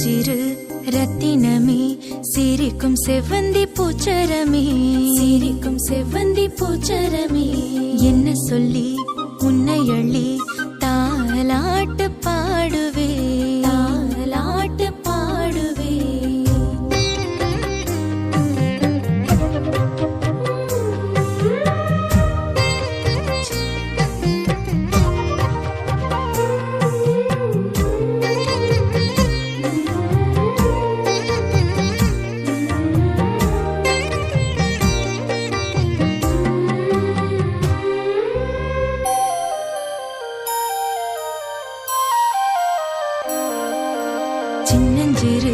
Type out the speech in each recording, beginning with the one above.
சின்னஞ்சிறு ரத்தினமே சிரிக்கும் செவ்வந்தி பூச்சரமே சிரிக்கும் செவ்வந்தி பூச்சரமே என்ன சொல்லி உன்னை அள்ளி தாலாட்டு பாடுவே தாலாட்டு பாடுவே சின்னஞ்சிறு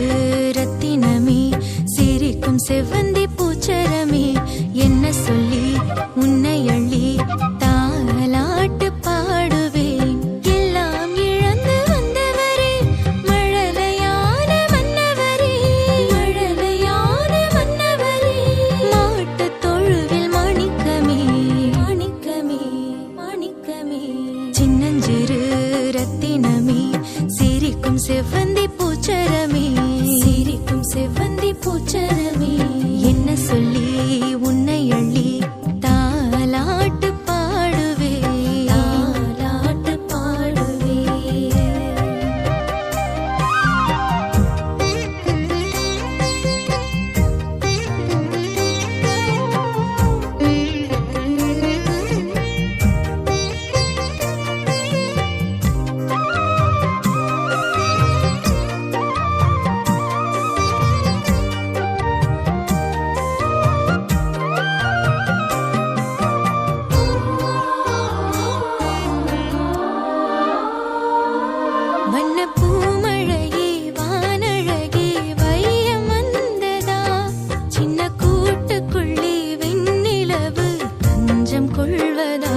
ரத்தினமே சிரிக்கும் செவ்வந்தி பூச்சரமே என்ன சொல்லி உன்னை அள்ளி தாலாட்டு பாடுவேன் எல்லாம் இழந்து வந்தவரே மழலையான மன்னவரே மழலையான மன்னவரே மாட்டுத் தொழுவில் மாணிக்கமே மாணிக்கமே மாணிக்கமே சின்னஞ்சிறு ரத்தினமே சிரிக்கும் செவ்வந்தி பூச்சரமே சிரிக்கும் செவ்வந்தி பூச்சரமே என்ன சொல்லி உன்னை அள்ளி தாலாட்டு பாடுவே தாலாட்டு பாடுவே வண்ணப்பூமழையே வானழகே வையம் வந்ததா சின்ன கூட்டுக்குள்ளே வெண்ணிலவு தஞ்சம் கொள்வதா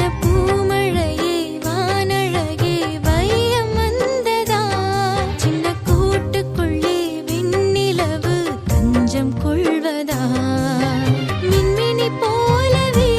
வண்ணப்பூமழையே வானழகே வையம் வந்ததா சின்ன கூட்டுக்குள்ளே வெண்ணிலவு தஞ்சம் கொள்வதா மின்மினி போலவே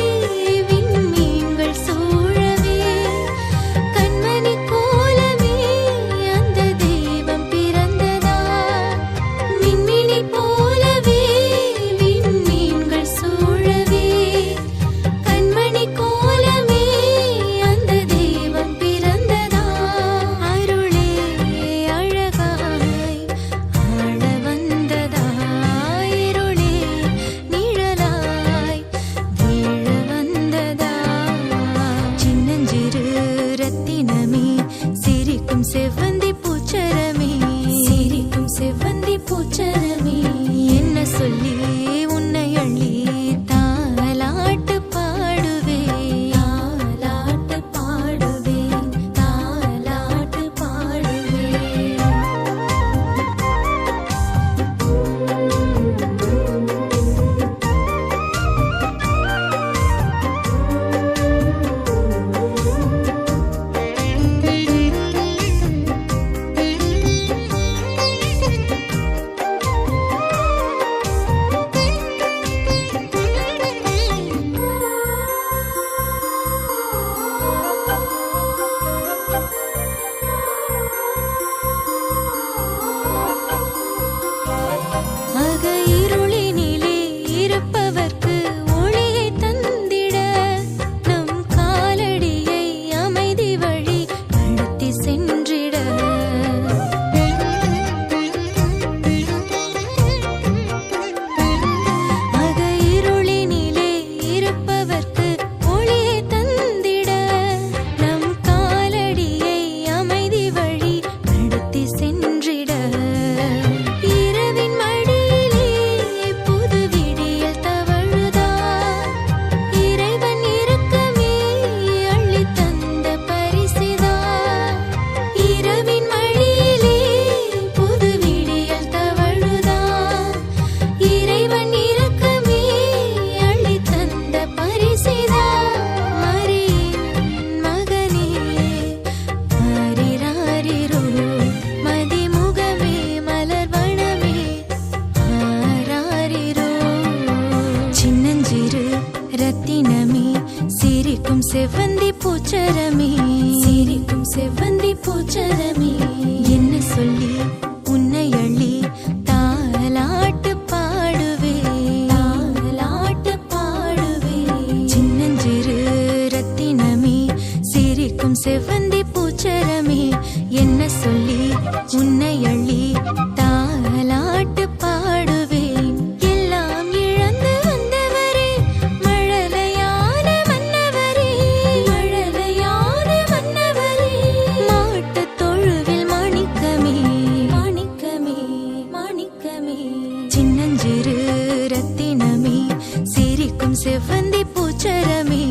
செவ்வந்தி பூச்சரமே சிரிக்கும் செவ்வந்தி பூச்சரமே என்ன சொல்லி உன்னை அள்ளி தாலாட்டு பாடுவே தாலாட்டு பாடுவே சின்னஞ்சிறு ரத்தினமே சிரிக்கும் செவ்வந்தி பூச்சரமே என்ன சொல்லி உன்னை அள்ளி தாலாட்டு பாடுவேன் எல்லாம் இழந்து வந்தவரே மழலையான மன்னவரே மழலையான மன்னவரே மாட்டுத் தொழுவில் மாணிக்கமே மாணிக்கமே மாணிக்கமே சின்னஞ்சிறு ரத்தினமே சிரிக்கும் செவ்வந்தி பூச்சரமே